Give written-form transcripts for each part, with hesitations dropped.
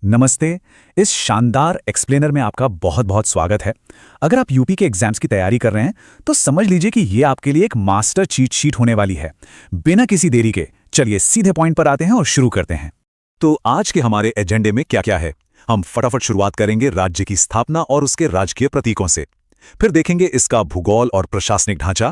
नमस्ते। इस शानदार एक्सप्लेनर में आपका बहुत बहुत स्वागत है। अगर आप यूपी के एग्जाम्स की तैयारी कर रहे हैं तो समझ लीजिए कि ये आपके लिए एक मास्टर चीट शीट होने वाली है। बिना किसी देरी के चलिए सीधे पॉइंट पर आते हैं और शुरू करते हैं। तो आज के हमारे एजेंडे में क्या क्या है, हम फटाफट शुरुआत करेंगे राज्य की स्थापना और उसके राजकीय प्रतीकों से। फिर देखेंगे इसका भूगोल और प्रशासनिक ढांचा।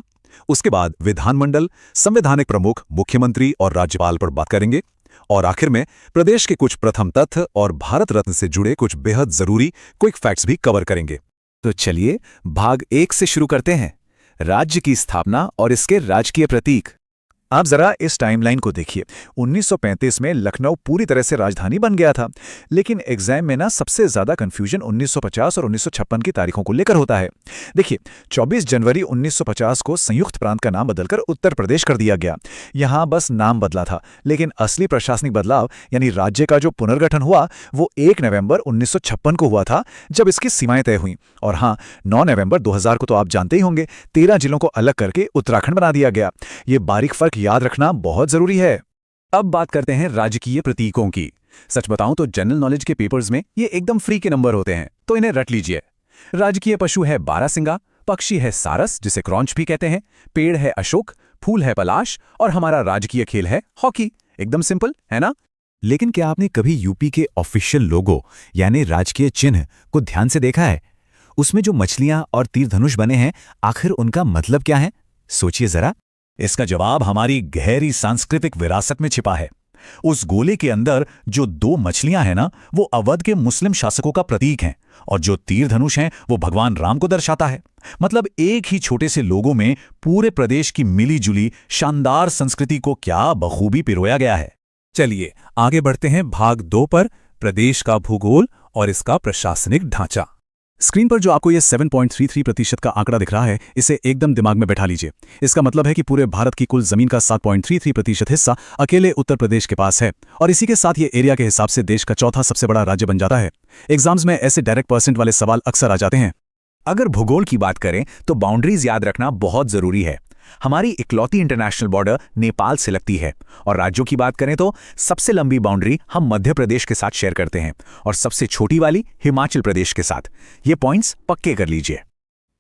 उसके बाद विधानमंडल, संवैधानिक प्रमुख, मुख्यमंत्री और राज्यपाल पर बात करेंगे। और आखिर में प्रदेश के कुछ प्रथम तथ्य और भारत रत्न से जुड़े कुछ बेहद जरूरी क्विक फैक्ट्स भी कवर करेंगे। तो चलिए भाग 1 से शुरू करते हैं, राज्य की स्थापना और इसके राजकीय प्रतीक। आप जरा इस टाइमलाइन को देखिए। 1935 में लखनऊ पूरी तरह से राजधानी बन गया था, लेकिन एग्जाम में ना सबसे ज्यादा कंफ्यूजन 1950 और 1956 की तारीखों को लेकर होता है। देखिए, 24 जनवरी 1950 को संयुक्त प्रांत का नाम बदलकर उत्तर प्रदेश कर दिया गया। यहां बस नाम बदला था, लेकिन असली प्रशासनिक बदलाव यानी राज्य का जो पुनर्गठन हुआ वो 1 नवंबर 1956 को हुआ था, जब इसकी सीमाएं तय हुई। और हाँ, 9 नवंबर 2000 को तो आप जानते ही होंगे, 13 जिलों को अलग करके उत्तराखंड बना दिया गया। ये बारीक फर्क याद रखना बहुत जरूरी है। अब बात करते हैं राजकीय प्रतीकों की। सच बताऊं तो जनरल नॉलेज के पेपर्स में ये एकदम फ्री के नंबर होते हैं, तो इन्हें रट लीजिए। राजकीय पशु है बारहसिंगा, पक्षी है सारस जिसे क्रॉन्च भी कहते हैं, पेड़ है अशोक, फूल है पलाश और हमारा राजकीय खेल है हॉकी। एकदम सिंपल है ना? लेकिन क्या आपने कभी यूपी के ऑफिशियल लोगो यानी राजकीय चिन्ह को ध्यान से देखा है? उसमें जो मछलियां और तीर धनुष बने हैं, आखिर उनका मतलब क्या है? सोचिए जरा। इसका जवाब हमारी गहरी सांस्कृतिक विरासत में छिपा है। उस गोले के अंदर जो 2 मछलियां हैं ना, वो अवध के मुस्लिम शासकों का प्रतीक हैं, और जो तीर धनुष हैं वो भगवान राम को दर्शाता है। मतलब एक ही छोटे से लोगों में पूरे प्रदेश की मिली जुली शानदार संस्कृति को क्या बखूबी पिरोया गया है। चलिए आगे बढ़ते हैं भाग 2 पर, प्रदेश का भूगोल और इसका प्रशासनिक ढांचा। स्क्रीन पर जो आपको ये 7.33% का आंकड़ा दिख रहा है, इसे एकदम दिमाग में बैठा लीजिए। इसका मतलब है कि पूरे भारत की कुल जमीन का 7.33% हिस्सा अकेले उत्तर प्रदेश के पास है, और इसी के साथ ये एरिया के हिसाब से देश का चौथा सबसे बड़ा राज्य बन जाता है। एग्जाम्स में ऐसे डायरेक्ट परसेंट वाले सवाल अक्सर आ जाते हैं। अगर भूगोल की बात करें तो बाउंड्रीज याद रखना बहुत जरूरी है। हमारी इकलौती इंटरनेशनल बॉर्डर नेपाल से लगती है, और राज्यों की बात करें तो सबसे लंबी बाउंड्री हम मध्य प्रदेश के साथ शेयर करते हैं, और सबसे छोटी वाली हिमाचल प्रदेश के साथ। ये पॉइंट्स पक्के कर लीजिए।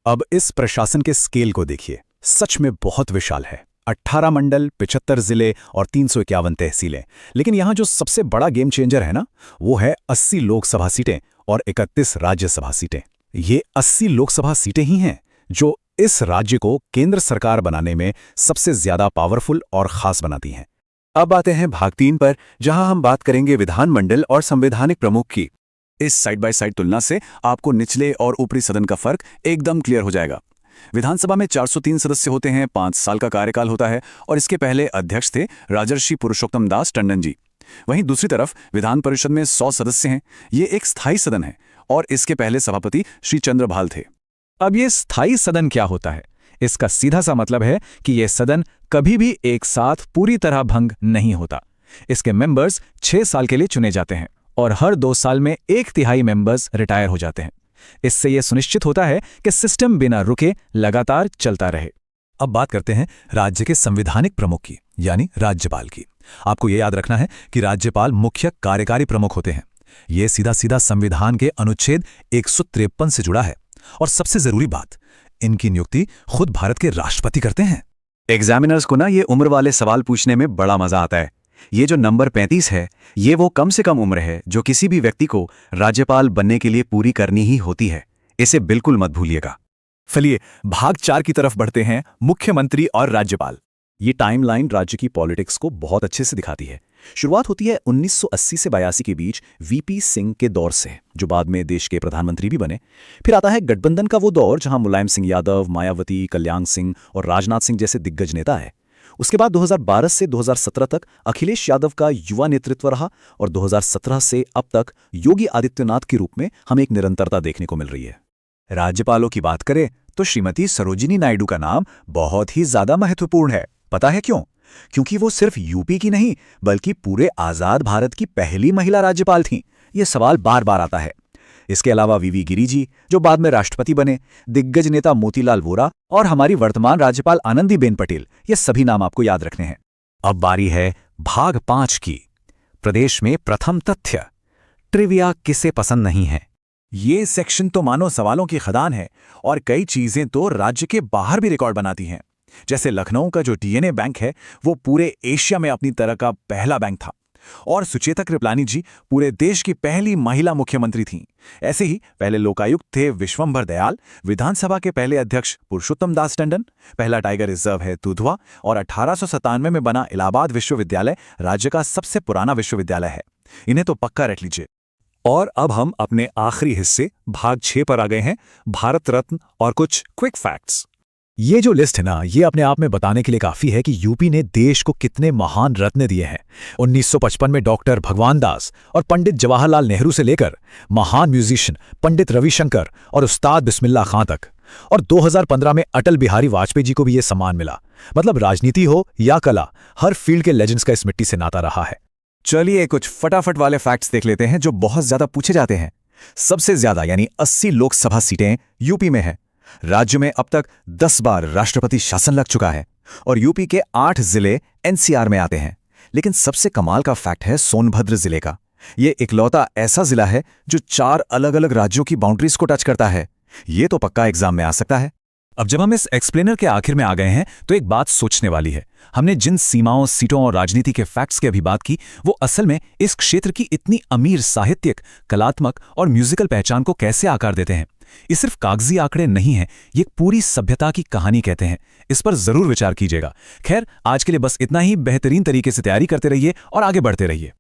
अब इस प्रशासन के स्केल को देखिए, सच में बहुत विशाल है। 18 मंडल, 75 जिले और 351 तहसीलें। लेकिन यहां जो सबसे बड़ा गेम चेंजर है ना, वो है 80 लोकसभा सीटें और 31 राज्यसभा सीटें। ये 80 लोकसभा सीटें ही हैं जो इस राज्य को केंद्र सरकार बनाने में सबसे ज्यादा पावरफुल और खास बनाती हैं। अब आते हैं भाग 3 पर, जहां हम बात करेंगे विधानमंडल और संवैधानिक प्रमुख की। इस साइड बाय साइड तुलना से आपको निचले और ऊपरी सदन का फर्क एकदम क्लियर हो जाएगा। विधानसभा में 403 सदस्य होते हैं, 5 साल का कार्यकाल होता है, और इसके पहले अध्यक्ष थे राजर्षि पुरुषोत्तम दास टंडन जी। वहीं दूसरी तरफ विधान परिषद में 100 सदस्य हैं। ये एक स्थायी सदन है, और इसके पहले सभापति श्री चंद्रभाल थे। अब ये स्थायी सदन क्या होता है? इसका सीधा सा मतलब है कि यह सदन कभी भी एक साथ पूरी तरह भंग नहीं होता। इसके मेंबर्स 6 साल के लिए चुने जाते हैं, और हर 2 साल में 1/3 मेंबर्स रिटायर हो जाते हैं। इससे यह सुनिश्चित होता है कि सिस्टम बिना रुके लगातार चलता रहे। अब बात करते हैं राज्य के संवैधानिक प्रमुख की, यानी राज्यपाल की। आपको यह याद रखना है कि राज्यपाल मुख्य कार्यकारी प्रमुख होते हैं। यह सीधा सीधा संविधान के अनुच्छेद 153 से जुड़ा है। और सबसे जरूरी बात, इनकी नियुक्ति खुद भारत के राष्ट्रपति करते हैं। एग्जामिनर्स को ना ये उम्र वाले सवाल पूछने में बड़ा मजा आता है। ये जो नंबर 35 है, ये वो कम से कम उम्र है जो किसी भी व्यक्ति को राज्यपाल बनने के लिए पूरी करनी ही होती है। इसे बिल्कुल मत भूलिएगा। चलिए भाग 4 की तरफ बढ़ते हैं, मुख्यमंत्री और राज्यपाल। ये टाइमलाइन राज्य की पॉलिटिक्स को बहुत अच्छे से दिखाती है। शुरुआत होती है 1980 से 82 के बीच वीपी सिंह के दौर से, जो बाद में देश के प्रधानमंत्री भी बने। फिर आता है गठबंधन का वो दौर जहां मुलायम सिंह यादव, मायावती, कल्याण सिंह और राजनाथ सिंह जैसे दिग्गज नेता है। उसके बाद 2012 से 2017 तक अखिलेश यादव का युवा नेतृत्व रहा, और 2017 से अब तक योगी आदित्यनाथ के रूप में हमें एक निरंतरता देखने को मिल रही है। राज्यपालों की बात करें तो श्रीमती सरोजिनी नायडू का नाम बहुत ही ज्यादा महत्वपूर्ण है। पता है क्यों? क्योंकि वो सिर्फ यूपी की नहीं, बल्कि पूरे आजाद भारत की पहली महिला राज्यपाल थीं। ये सवाल बार बार आता है। इसके अलावा वीवी गिरी जी, जो बाद में राष्ट्रपति बने, दिग्गज नेता मोतीलाल वोरा और हमारी वर्तमान राज्यपाल आनंदीबेन पटेल, ये सभी नाम आपको याद रखने हैं। अब बारी है भाग 5 की, प्रदेश में प्रथम तथ्य। ट्रिविया किसे पसंद नहीं है। ये सेक्शन तो मानो सवालों की खदान है और कई चीजें तो राज्य के बाहर भी रिकॉर्ड बनाती हैं। जैसे लखनऊ का जो डीएनए बैंक है वो पूरे एशिया में अपनी तरह का पहला बैंक था और सुचेता कृपलानी जी पूरे देश की पहली महिला मुख्यमंत्री थीं। ऐसे ही पहले लोकायुक्त थे विश्वंभर दयाल, विधानसभा के पहले अध्यक्ष पुरुषोत्तम दास टंडन, पहला टाइगर रिजर्व है दुधवा और 1897 में बना इलाहाबाद विश्वविद्यालय राज्य का सबसे पुराना विश्वविद्यालय है। इन्हें तो पक्का रख लीजिए। और अब हम अपने आखिरी हिस्से भाग 6 पर आ गए हैं, भारत रत्न और कुछ क्विक फैक्ट्स। ये जो लिस्ट है ना, ये अपने आप में बताने के लिए काफी है कि यूपी ने देश को कितने महान रत्न दिए हैं। 1955 में डॉक्टर भगवान दास और पंडित जवाहरलाल नेहरू से लेकर महान म्यूजिशियन पंडित रविशंकर और उस्ताद बिस्मिल्लाह खां तक, और 2015 में अटल बिहारी वाजपेयी जी को भी ये सम्मान मिला। मतलब राजनीति हो या कला, हर फील्ड के लेजेंड्स का इस मिट्टी से नाता रहा है। चलिए कुछ फटाफट वाले फैक्ट्स देख लेते हैं जो बहुत ज्यादा पूछे जाते हैं। सबसे ज्यादा यानी 80 लोकसभा सीटें यूपी में है। राज्य में अब तक 10 बार राष्ट्रपति शासन लग चुका है और यूपी के 8 जिले एनसीआर में आते हैं। लेकिन सबसे कमाल का फैक्ट है सोनभद्र जिले का। ये इकलौता ऐसा जिला है जो 4 अलग अलग राज्यों की बाउंड्रीज को टच करता है। ये तो पक्का एग्जाम में आ सकता है। अब जब हम इस एक्सप्लेनर के आखिर में आ गए हैं तो एक बात सोचने वाली है। हमने जिन सीमाओं, सीटों और राजनीति के फैक्ट्स की अभी बात की, वो असल में इस क्षेत्र की इतनी अमीर साहित्यिक, कलात्मक और म्यूजिकल पहचान को कैसे आकार देते हैं। ये सिर्फ कागजी आंकड़े नहीं हैं, ये एक पूरी सभ्यता की कहानी कहते हैं। इस पर जरूर विचार कीजिएगा। खैर, आज के लिए बस इतना ही। बेहतरीन तरीके से तैयारी करते रहिए और आगे बढ़ते रहिए।